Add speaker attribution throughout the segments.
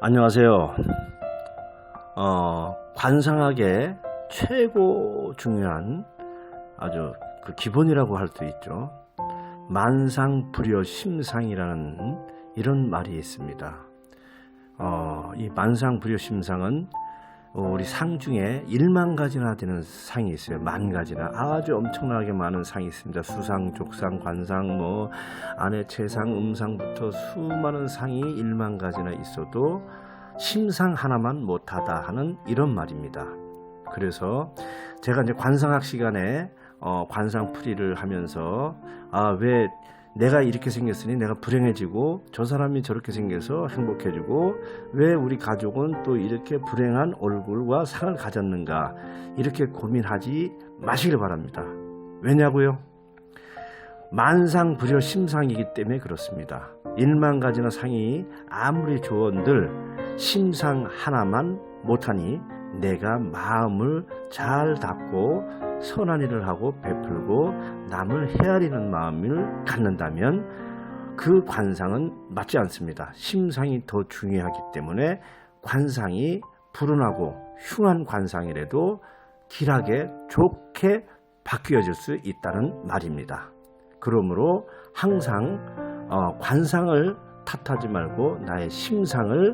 Speaker 1: 안녕하세요. 관상학의 최고 중요한 아주 그 기본이라고 할 수 있죠. 만상불효심상이라는 이런 말이 있습니다. 이 만상불효심상은 우리 상 중에 1만 가지나 되는 상이 있어요. 만 가지나 아주 엄청나게 많은 상이 있습니다. 수상, 족상, 관상, 안에 채상, 음상부터 수많은 상이 1만 가지나 있어도 심상 하나만 못하다 하는 이런 말입니다. 그래서 제가 이제 관상학 시간에 관상풀이를 하면서 왜 내가 이렇게 생겼으니 내가 불행해지고 저 사람이 저렇게 생겨서 행복해지고 왜 우리 가족은 또 이렇게 불행한 얼굴과 상을 가졌는가, 이렇게 고민하지 마시길 바랍니다. 왜냐고요? 만상불효심상이기 때문에 그렇습니다. 1만 가지나 상이 아무리 좋은들 심상 하나만 못하니 내가 마음을 잘 닫고 선한 일을 하고 베풀고 남을 헤아리는 마음을 갖는다면 그 관상은 맞지 않습니다. 심상이 더 중요하기 때문에 관상이 불운하고 흉한 관상이라도 길하게 좋게 바뀌어질 수 있다는 말입니다. 그러므로 항상 관상을 탓하지 말고 나의 심상을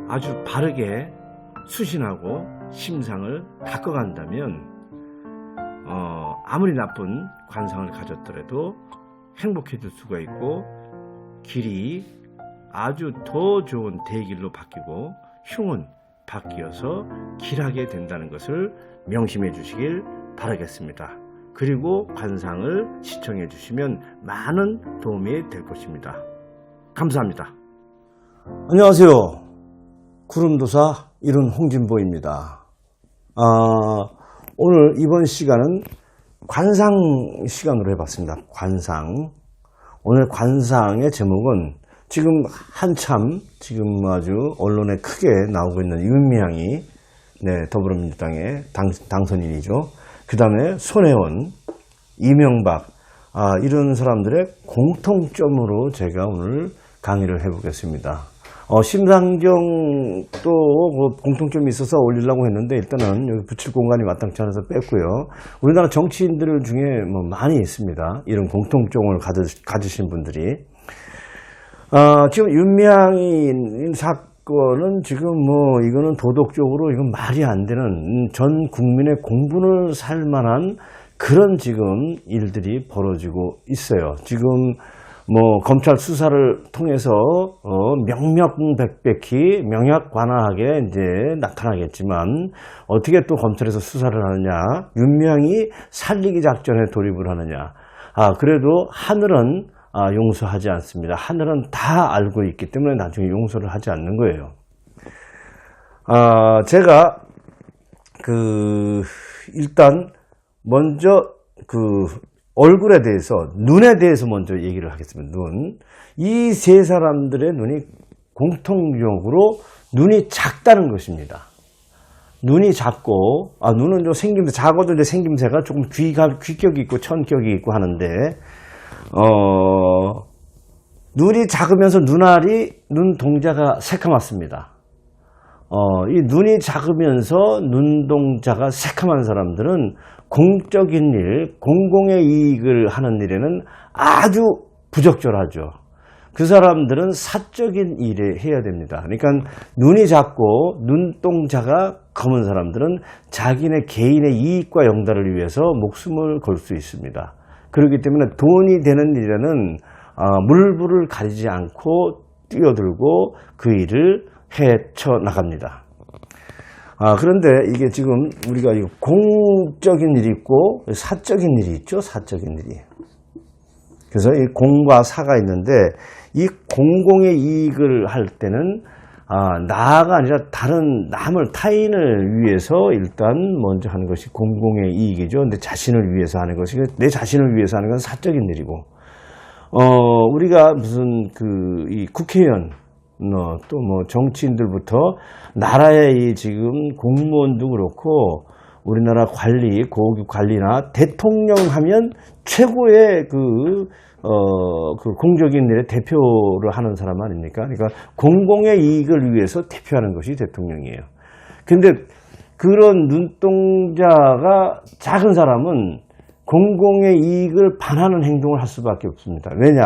Speaker 1: 아주 바르게 수신하고 심상을 바꿔간다면 아무리 나쁜 관상을 가졌더라도 행복해질 수가 있고 길이 아주 더 좋은 대길로 바뀌고 흉은 바뀌어서 길하게 된다는 것을 명심해 주시길 바라겠습니다. 그리고 관상을 시청해 주시면 많은 도움이 될 것입니다. 감사합니다.
Speaker 2: 안녕하세요. 구름도사 이룬 홍진보입니다. 오늘 이번 시간은 관상 시간으로 해봤습니다. 관상. 오늘 관상의 제목은 지금 한참 아주 언론에 크게 나오고 있는 윤미향이 더불어민주당의 당선인이죠. 그 다음에 손혜원, 이명박, 이런 사람들의 공통점으로 제가 오늘 강의를 해보겠습니다. 심상정도 공통점이 있어서 올리려고 했는데 일단은 여기 붙일 공간이 마땅치 않아서 뺐고요. 우리나라 정치인들 중에 많이 있습니다. 이런 공통점을 가지신 분들이. 지금 윤미향 사건은 지금 이거는 도덕적으로 이건 말이 안 되는, 전 국민의 공분을 살 만한 그런 지금 일들이 벌어지고 있어요. 지금 검찰 수사를 통해서 명명백백히 명약관화하게 이제 나타나겠지만 어떻게 또 검찰에서 수사를 하느냐, 윤미향이 살리기 작전에 돌입을 하느냐. 그래도 하늘은 용서하지 않습니다. 하늘은 다 알고 있기 때문에 나중에 용서를 하지 않는 거예요. 제가 일단 먼저 얼굴에 대해서, 눈에 대해서 먼저 얘기를 하겠습니다. 눈. 이 세 사람들의 눈이 공통적으로 눈이 작다는 것입니다. 눈이 작고, 눈은 좀 생김새, 작아도 이제 생김새가 조금 귀격이 있고 천격이 있고 하는데, 눈이 작으면서 눈동자가 새카맣습니다. 이 눈이 작으면서 눈동자가 새카만 사람들은 공적인 일, 공공의 이익을 하는 일에는 아주 부적절하죠. 그 사람들은 사적인 일에 해야 됩니다. 그러니까 눈이 작고 눈동자가 검은 사람들은 자기네 개인의 이익과 영달을 위해서 목숨을 걸 수 있습니다. 그렇기 때문에 돈이 되는 일에는 물불을 가리지 않고 뛰어들고 그 일을 헤쳐나갑니다. 그런데 이게 지금 우리가 공적인 일이 있고 사적인 일이 있죠. 사적인 일이. 그래서 이 공과 사가 있는데 이 공공의 이익을 할 때는 나가 아니라 타인을 위해서 일단 먼저 하는 것이 공공의 이익이죠. 내 자신을 위해서 하는 것이, 내 자신을 위해서 하는 건 사적인 일이고, 우리가 무슨 이 국회의원, 또 정치인들부터 나라의 지금 공무원도 그렇고 우리나라 관리, 고급 관리나 대통령 하면 최고의 그 공적인 일의 대표를 하는 사람 아닙니까? 그러니까 공공의 이익을 위해서 대표하는 것이 대통령이에요. 근데 그런 눈동자가 작은 사람은 공공의 이익을 반하는 행동을 할 수밖에 없습니다. 왜냐?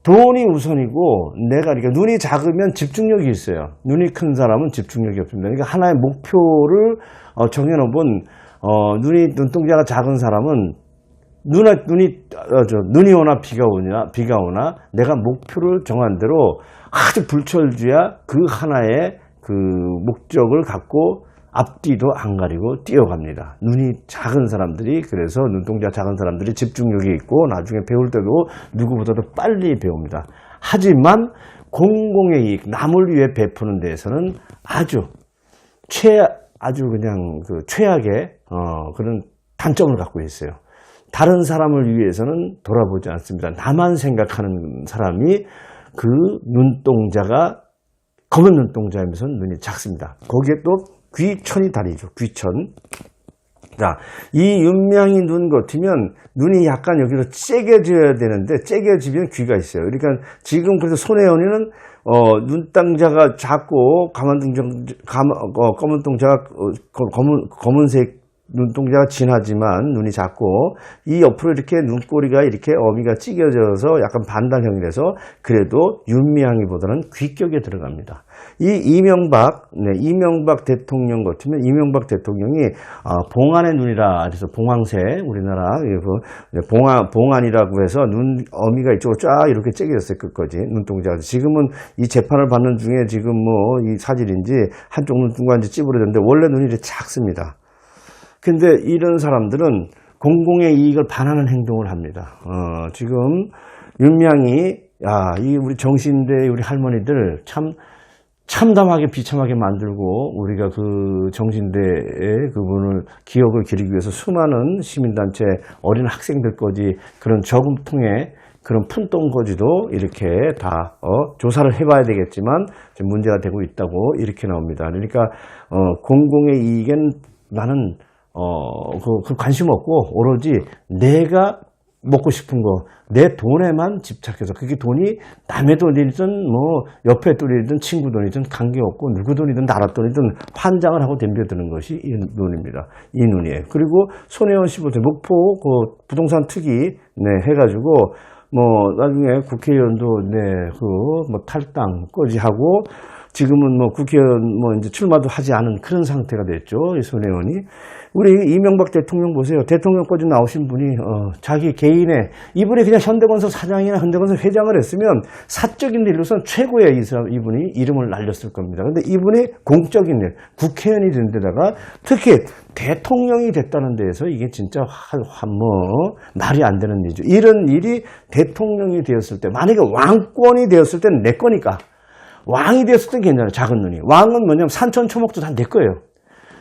Speaker 2: 돈이 우선이고 내가 그러니까 눈이 작으면 집중력이 있어요. 눈이 큰 사람은 집중력이 없습니다. 그러니까 하나의 목표를 정해놓은 눈동자가 작은 사람은 눈이 오나 비가 오나 내가 목표를 정한 대로 아주 불철주야 그 하나의 그 목적을 갖고 앞뒤도 안 가리고 뛰어갑니다. 눈이 작은 사람들이, 그래서 눈동자 작은 사람들이 집중력이 있고 나중에 배울 때도 누구보다도 빨리 배웁니다. 하지만 공공의 이익, 남을 위해 베푸는 데에서는 아주 그냥 그 최악의 그런 단점을 갖고 있어요. 다른 사람을 위해서는 돌아보지 않습니다. 나만 생각하는 사람이 그 눈동자가 검은 눈동자이면서 눈이 작습니다. 거기에 또 귀천이 다리죠. 귀천. 자, 이 윤명이 눈 같으면 눈이 약간 여기로 째겨져야 되는데 째겨지면 귀가 있어요. 그러니까 지금 그래서 손혜원이는 눈동자가 작고 검은 동자가 검은색 눈동자가 진하지만 눈이 작고 이 옆으로 이렇게 눈꼬리가 이렇게 어미가 찌겨져서 약간 반달형이라서 그래도 윤미향이보다는 귀격에 들어갑니다. 이 이명박 대통령 같으면 이명박 대통령이 봉안의 눈이라 그래서 봉황새 우리나라 봉안이라고 해서 눈 어미가 이쪽으로 쫙 이렇게 째겨졌어요. 끝까지 눈동자가. 지금은 이 재판을 받는 중에 지금 뭐 이 사질인지 한쪽 눈동자인지 찌부러졌는데 원래 눈이 이렇게 작습니다. 근데 이런 사람들은 공공의 이익을 반하는 행동을 합니다. 지금 윤명이 이 우리 정신대 우리 할머니들 참 참담하게 비참하게 만들고 우리가 그 정신대의 그분을 기억을 기리기 위해서 수많은 시민단체 어린 학생들까지 그런 저금통에 그런 푼돈거지도 이렇게 다 조사를 해봐야 되겠지만 지금 문제가 되고 있다고 이렇게 나옵니다. 그러니까 공공의 이익엔 나는 그 관심 없고 오로지 내가 먹고 싶은 거, 내 돈에만 집착해서 그게 돈이 남의 돈이든 뭐 옆에 돈이든 친구 돈이든 관계없고 누구 돈이든 나라 돈이든 환장을 하고 덤벼드는 것이 이 눈입니다. 이 눈이에요. 그리고 손혜원 씨부터 목포 그 부동산 투기 해가지고 뭐 나중에 국회의원도 뭐 탈당까지 하고 지금은 뭐 국회의원 뭐 이제 출마도 하지 않은 그런 상태가 됐죠. 이 손혜원이. 우리 이명박 대통령 보세요. 대통령까지 나오신 분이 자기 개인의 이분이 그냥 현대건설 사장이나 현대건설 회장을 했으면 사적인 일로선 최고의 이분이 이름을 날렸을 겁니다. 그런데 이분이 공적인 일, 국회의원이 된 데다가 특히 대통령이 됐다는 데에서 이게 진짜 말이 안 되는 일이죠. 이런 일이 대통령이 되었을 때 만약에 왕권이 되었을 때는 내 거니까 왕이 되었을 땐 괜찮아요. 작은 눈이. 왕은 뭐냐면 산천초목도 다 내 거예요.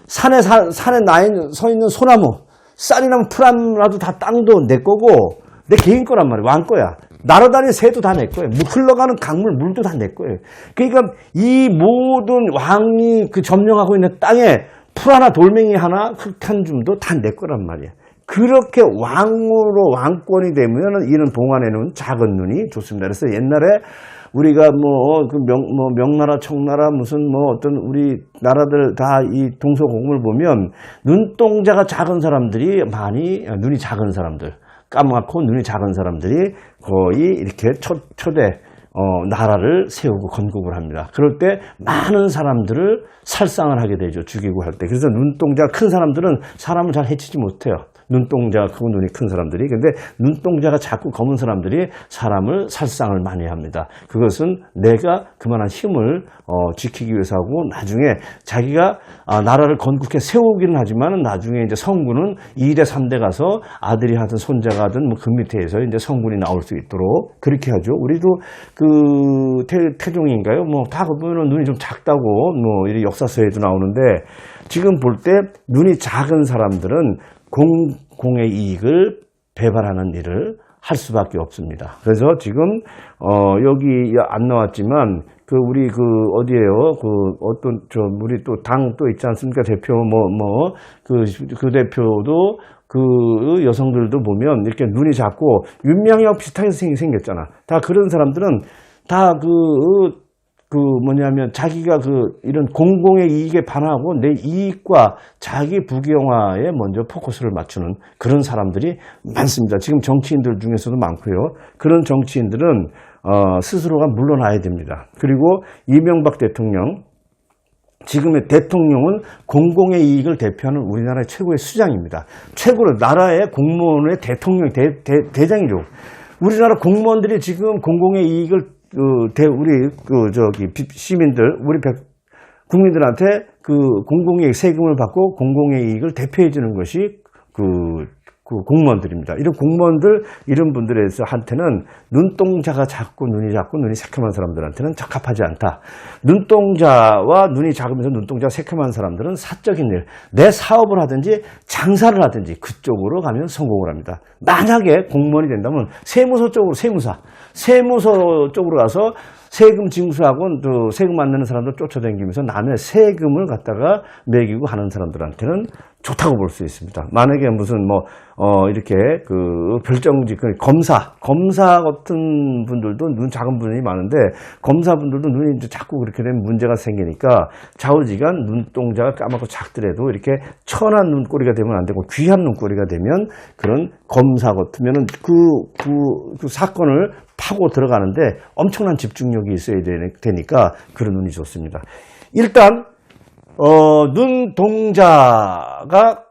Speaker 2: 산에 서 있는 소나무, 쌀이 나면 풀나도 다 땅도 내 거고, 내 개인 거란 말이에요. 왕 거야. 날아다니는 새도 다 내 거예요. 흘러가는 강물, 물도 다 내 거예요. 그러니까 이 모든 왕이 그 점령하고 있는 땅에 풀 하나, 돌멩이 하나, 흙 한 줌도 다 내 거란 말이에요. 그렇게 왕으로 왕권이 되면 이런 봉안의 눈, 작은 눈이 좋습니다. 그래서 옛날에 우리가 명나라, 청나라, 무슨 어떤 우리 나라들 다 이 동서고금을 보면 눈동자가 작은 사람들이 눈이 작은 사람들, 까맣고 눈이 작은 사람들이 거의 이렇게 초대 나라를 세우고 건국을 합니다. 그럴 때 많은 사람들을 살상을 하게 되죠. 죽이고 할 때. 그래서 눈동자가 큰 사람들은 사람을 잘 해치지 못해요. 눈동자가 크고 눈이 큰 사람들이. 근데 눈동자가 작고 검은 사람들이 사람을 살상을 많이 합니다. 그것은 내가 그만한 힘을 지키기 위해서 하고 나중에 자기가 나라를 건국해 세우기는 하지만 나중에 이제 성군은 2대 3대 가서 아들이 하든 손자가 하든 뭐 그 밑에서 이제 성군이 나올 수 있도록 그렇게 하죠. 우리도 그 태종인가요? 뭐 다 보면 눈이 좀 작다고 뭐 이 역사서에도 나오는데 지금 볼 때 눈이 작은 사람들은 공공의 이익을 배반하는 일을 할 수밖에 없습니다. 그래서 지금 여기 안 나왔지만 우리 어디에요? 어떤 우리 또 당 또 있지 않습니까? 대표 그 대표도 그 여성들도 보면 이렇게 눈이 작고 윤명이하고 비슷하게 생겼잖아. 다 그런 사람들은 다 뭐냐면 자기가 이런 공공의 이익에 반하고 내 이익과 자기 부귀영화에 먼저 포커스를 맞추는 그런 사람들이 많습니다. 지금 정치인들 중에서도 많고요. 그런 정치인들은 스스로가 물러나야 됩니다. 그리고 이명박 대통령, 지금의 대통령은 공공의 이익을 대표하는 우리나라의 최고의 수장입니다. 최고로 나라의 공무원의 대통령, 대장이죠. 우리나라 공무원들이 지금 공공의 이익을 우리 시민들, 우리 국민들한테 공공의 세금을 받고 공공의 이익을 대표해 주는 것이 공무원들입니다. 이런 공무원들, 이런 분들한테는 눈동자가 작고 눈이 새카만 사람들한테는 적합하지 않다. 눈동자와 눈이 작으면서 눈동자가 새카만 사람들은 사적인 일, 내 사업을 하든지 장사를 하든지 그쪽으로 가면 성공을 합니다. 만약에 공무원이 된다면 세무서 쪽으로 가서 세금 징수하고 또 세금 안 내는 사람들 쫓아다니면서 남의 세금을 갖다가 매기고 하는 사람들한테는 좋다고 볼 수 있습니다. 만약에 무슨 이렇게 별정직, 검사 같은 분들도 눈 작은 분이 많은데 검사분들도 눈이 이제 자꾸 그렇게 되면 문제가 생기니까 좌우지간 눈동자가 까맣고 작더라도 이렇게 천한 눈꼬리가 되면 안 되고 귀한 눈꼬리가 되면 그런 검사 같으면은 그 사건을 파고 들어가는데 엄청난 집중력이 있어야 되니까 그런 눈이 좋습니다. 일단 눈동자가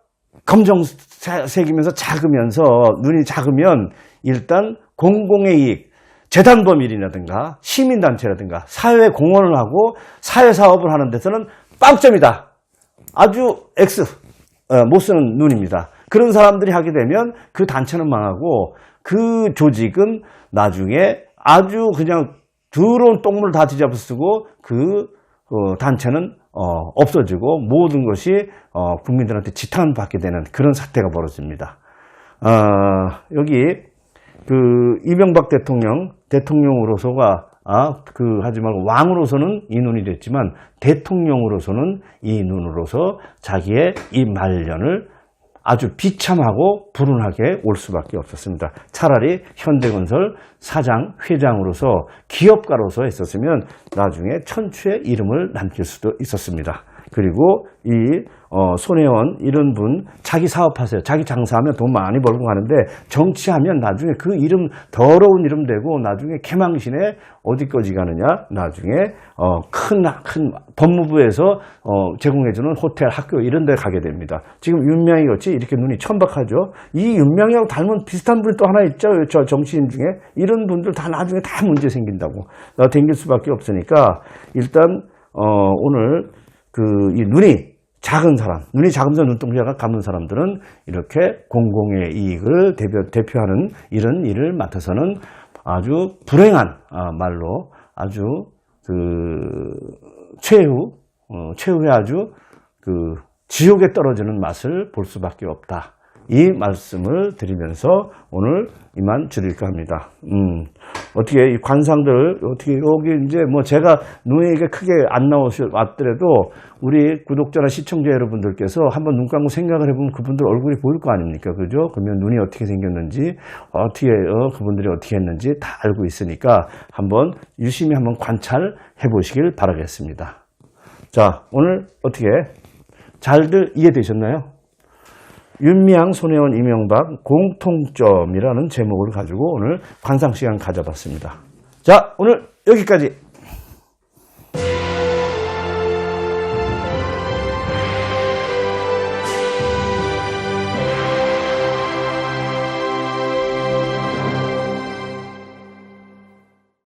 Speaker 2: 검정색이면서 작으면서 눈이 작으면 일단 공공의 이익, 재단법인이라든가 시민단체라든가 사회 공헌을 하고 사회사업을 하는 데서는 빵점이다. 아주 X, 못 쓰는 눈입니다. 그런 사람들이 하게 되면 그 단체는 망하고 그 조직은 나중에 아주 그냥 더러운 똥물 다 뒤잡아쓰고 단체는 없어지고 모든 것이 국민들한테 지탄받게 되는 그런 사태가 벌어집니다. 여기 이명박 대통령으로서가 하지 말고 왕으로서는 이 눈이 됐지만 대통령으로서는 이 눈으로서 자기의 이 말년을 아주 비참하고 불운하게 올 수밖에 없었습니다. 차라리 현대건설 사장, 회장으로서 기업가로서 했었으면 나중에 천추의 이름을 남길 수도 있었습니다. 그리고 손혜원 이런 분 자기 사업하세요. 자기 장사하면 돈 많이 벌고 가는데 정치하면 나중에 그 이름 더러운 이름 되고 나중에 개망신에 어디까지 가느냐? 나중에 큰 법무부에서 제공해주는 호텔, 학교 이런 데 가게 됩니다. 지금 윤명희 같이 이렇게 눈이 천박하죠. 이 윤명희하고 닮은 비슷한 분이 또 하나 있죠. 저 정치인 중에 이런 분들 다 나중에 다 문제 생긴다고 댕길 수밖에 없으니까 일단 오늘 이 눈이 작은 사람, 눈이 작으면서 눈동자가 감은 사람들은 이렇게 공공의 이익을 대표하는 이런 일을 맡아서는 아주 불행한 말로 아주 최후의 아주 지옥에 떨어지는 맛을 볼 수밖에 없다. 이 말씀을 드리면서 오늘 이만 줄일까 합니다. 어떻게 이 관상들 어떻게 여기 이제 제가 눈에 이게 크게 안 왔더라도 우리 구독자나 시청자 여러분들께서 한번 눈 감고 생각을 해보면 그분들 얼굴이 보일 거 아닙니까? 그죠? 그러면 눈이 어떻게 생겼는지 그분들이 어떻게 했는지 다 알고 있으니까 유심히 한번 관찰해 보시길 바라겠습니다. 자, 오늘 어떻게 잘들 이해되셨나요? 윤미향, 손혜원, 이명박 공통점이라는 제목을 가지고 오늘 관상 시간 가져봤습니다. 자, 오늘 여기까지.